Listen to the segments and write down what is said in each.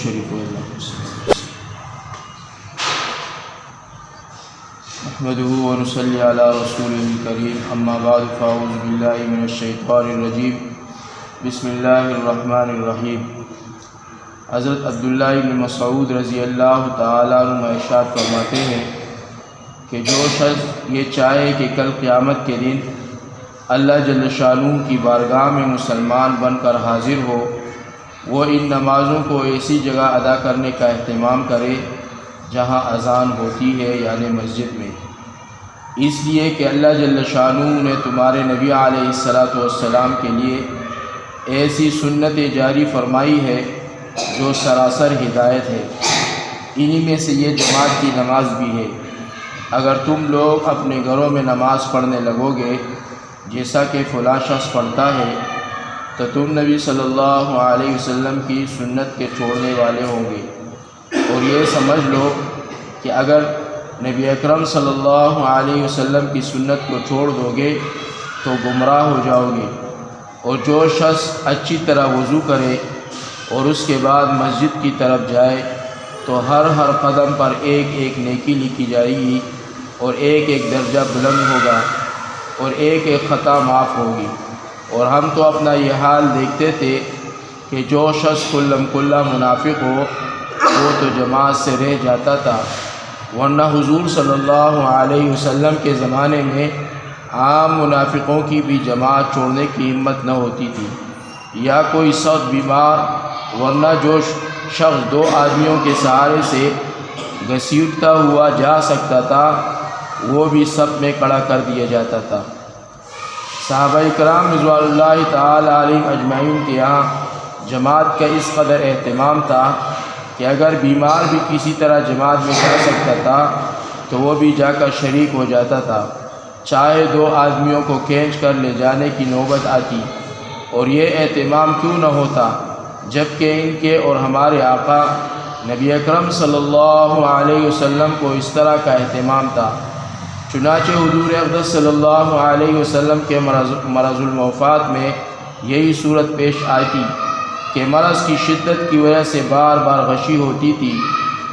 شریف نحمده ونصلي على رسوله الكريم اما بعد فاعوذ بالله من الشیطان الرجیم بسم اللہ الرحمن الرحیم۔ حضرت عبداللہ بن مسعود رضی اللہ تعالیٰ عنہ ارشاد فرماتے ہیں کہ جو شخص یہ چاہے کہ کل قیامت کے دن اللہ جل شانہ کی بارگاہ میں مسلمان بن کر حاضر ہو، وہ ان نمازوں کو ایسی جگہ ادا کرنے کا اہتمام کرے جہاں اذان ہوتی ہے، یعنی مسجد میں، اس لیے کہ اللہ جل شانہ نے تمہارے نبی علیہ السلام کے لیے ایسی سنت جاری فرمائی ہے جو سراسر ہدایت ہے۔ انہی میں سے یہ جماعت کی نماز بھی ہے۔ اگر تم لوگ اپنے گھروں میں نماز پڑھنے لگو گے جیسا کہ فلاں شخص پڑھتا ہے تو تم نبی صلی اللہ علیہ وسلم کی سنت کے چھوڑنے والے ہوں گے، اور یہ سمجھ لو کہ اگر نبی اکرم صلی اللہ علیہ وسلم کی سنت کو چھوڑ دو گے تو گمراہ ہو جاؤ گے۔ اور جو شخص اچھی طرح وضو کرے اور اس کے بعد مسجد کی طرف جائے تو ہر قدم پر ایک ایک نیکی لکھی جائے گی، اور ایک ایک درجہ بلند ہوگا، اور ایک ایک خطا معاف ہوگی۔ اور ہم تو اپنا یہ حال دیکھتے تھے کہ جو شخص کلم کلا منافق ہو وہ تو جماعت سے رہ جاتا تھا، ورنہ حضور صلی اللہ علیہ وسلم کے زمانے میں عام منافقوں کی بھی جماعت چھوڑنے کی ہمت نہ ہوتی تھی، یا کوئی سخت بیمار، ورنہ جو شخص دو آدمیوں کے سہارے سے گھسیٹتا ہوا جا سکتا تھا وہ بھی صف میں کھڑا کر دیا جاتا تھا۔ صحابہ کرام رضوان اللہ تعالی علیہم اجمعین کے یہاں جماعت کا اس قدر اہتمام تھا کہ اگر بیمار بھی کسی طرح جماعت میں جا سکتا تھا تو وہ بھی جا کر شریک ہو جاتا تھا، چاہے دو آدمیوں کو کھینچ کر لے جانے کی نوبت آتی۔ اور یہ اہتمام کیوں نہ ہوتا جبکہ ان کے اور ہمارے آقا نبی اکرم صلی اللہ علیہ وسلم کو اس طرح کا اہتمام تھا۔ چنانچہ حضور اقدس صلی اللہ علیہ وسلم کے مرض الموفات میں یہی صورت پیش آئی تھی کہ مرض کی شدت کی وجہ سے بار بار غشی ہوتی تھی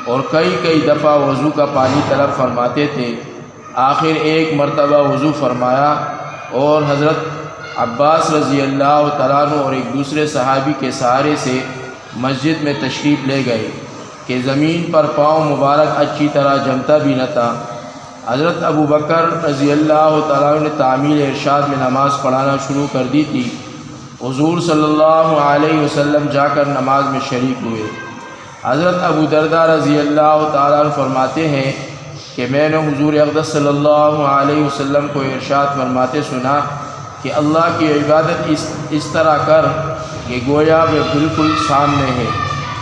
اور کئی دفعہ وضو کا پانی طلب فرماتے تھے۔ آخر ایک مرتبہ وضو فرمایا اور حضرت عباس رضی اللہ تعالیٰ عنہ اور ایک دوسرے صحابی کے سہارے سے مسجد میں تشریف لے گئے کہ زمین پر پاؤں مبارک اچھی طرح جمتا بھی نہ تھا۔ حضرت ابو بکر رضی اللہ تعالیٰ عنہ نے تعمیل ارشاد میں نماز پڑھانا شروع کر دی تھی۔ حضور صلی اللہ علیہ وسلم جا کر نماز میں شریک ہوئے۔ حضرت ابو درداء رضی اللہ تعالیٰ عنہ فرماتے ہیں کہ میں نے حضور اقدس صلی اللہ علیہ وسلم کو ارشاد فرماتے سنا کہ اللہ کی عبادت اس طرح کر کہ گویا وہ بالکل سامنے ہے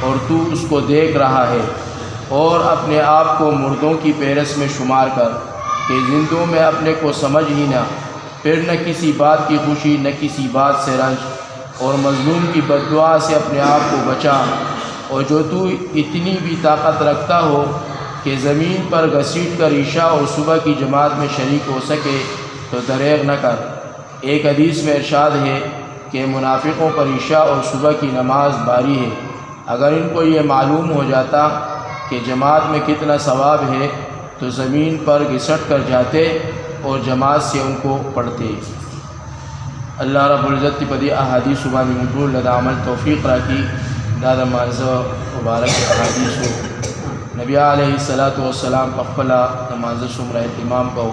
اور تو اس کو دیکھ رہا ہے، اور اپنے آپ کو مردوں کی فہرست میں شمار کر کہ زندوں میں اپنے کو سمجھ ہی نہ، پھر نہ کسی بات کی خوشی نہ کسی بات سے رنج، اور مظلوم کی بد دعا سے اپنے آپ کو بچا۔ اور جو تو اتنی بھی طاقت رکھتا ہو کہ زمین پر گھسیٹ کر عشاء اور صبح کی جماعت میں شریک ہو سکے تو دریغ نہ کر۔ ایک حدیث میں ارشاد ہے کہ منافقوں پر عشاء اور صبح کی نماز باری ہے، اگر ان کو یہ معلوم ہو جاتا کہ جماعت میں کتنا ثواب ہے تو زمین پر گھسٹ کر جاتے اور جماعت سے ان کو پڑھتے۔ اللہ رب العزت کی پدی احادیث صبح مقبول لدا عمل توفیق راکی دادا مانزہ مبارک احادیث ہو نبی علیہ السلام پخلا نماز سمرہ اہتمام کو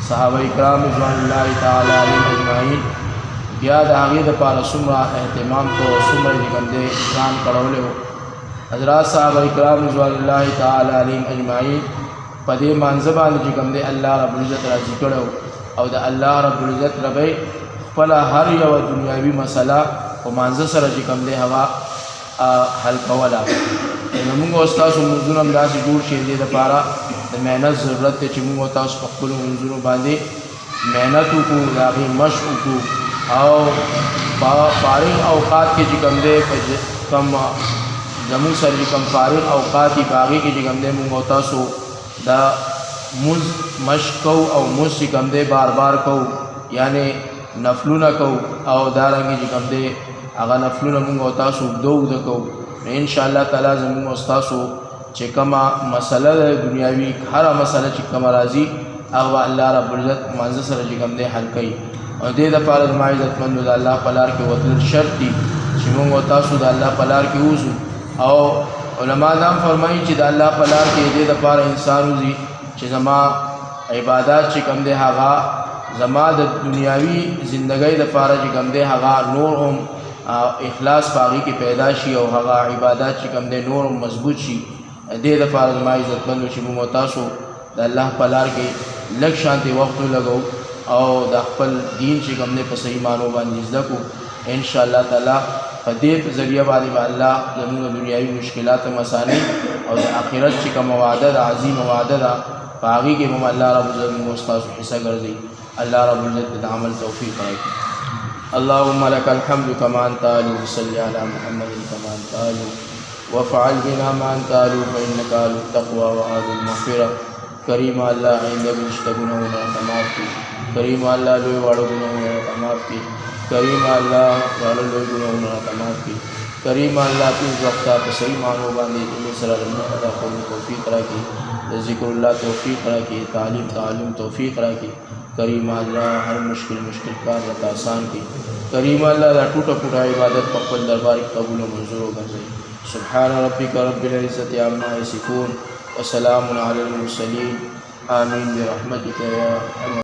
صحابہ اکرام رضوان اللہ تعالی علیہم اجمعین بیا د هغې دپاره څومره اهتمام کو څومره چې کوم دی ځان کړولی و۔ حضرات صحابه کرام رضوان الله تعالی علیهم اجمعین په دې مانځه باندې چې کوم دی الله رب العزت راضي کړی او د الله رب العزت ربی خپله هر یوه دنیاوي مسله په مانځه سره چې کوم دی هغه حل کوله۔ نو موږ او ستاسو لمونځونه هم داسې جوړ شي دې دپاره د محنت ضرورت دی چې موږ او تاسو په خپلو لمونځونو باندې محنت وکړو، د هغې مشق وکړو، او فارغ اوقات کې چې کوم دی کم زموږ سره چې کوم فارغ اوقات دي په هغې کې چې کوم دی موږ او تاسو دا مشق کوو او مونځ چې کوم دی بار بار کوو، یعنی نفلونه کوو، او دارنګې چې کوم دی هغه نفلونه موږ او تاسو اوږده کوو، ان شاء الله تعالی زموږ استادو چې کومه مسله د دنیاوي هر مسله چې کومه راځي هغه الله رب العزت منځ سره چې کوم دی حل کوي او دې د پاره د عزتمند د الله په لار کې وتل شرط دي چې موږ تاسو د الله په لار کې وځو او علما دا فرمایي چې د الله په لار کې دې د پاره انسان وځي چې زما عبادت چې کوم دی هغه زما د دنیاوي ژوندۍ د پاره چې کوم دی هغه نور هم اخلاص باغی کې پیدا شي او هغه عبادت چې کوم دی نور هم مضبوط شي دې د پاره د عزتمند چې موږ تاسو د الله په لار کې لږ شانتي وخت لګو او د خپل دین چې کوم دی په صحیح معنی باندې زده کو ان شاء الله تعالی په دې ذریعہ باندې الله زموږ دنیاوي مشکلات مسانې او د آخرت چې کوم وعده د عظیم وعده ده باغی کې هم الله رب العزت مستاسو حصہ ګرځي الله رب العزت د عمل توفیق راکړي اللهم لك الحمد كما انت اهل صل على محمد كما انت اهل وفعل بنا ما انت اهل فانك اهل التقوى واهل المغفره کریم الله عندك مشتغلون تمام کی کریم الله لوی واړو ګناونه تمام کی کریم الله واړو لوی ګناونه تمام کی کریم الله په وخت په صحیح معنی باندې دې سره ادا کول توفیق راکړي ذکر الله توفیق راکړي تعلیم توفیق راکړي کریم الله هر مشکل کار رتا آسان کی کریم الله دا ټوټه عبادت په خپل دربار کې قبول او منظور وګرځي سبحان ربك رب العزة عما يصفون وسلام على المرسلين آمين برحمتك يا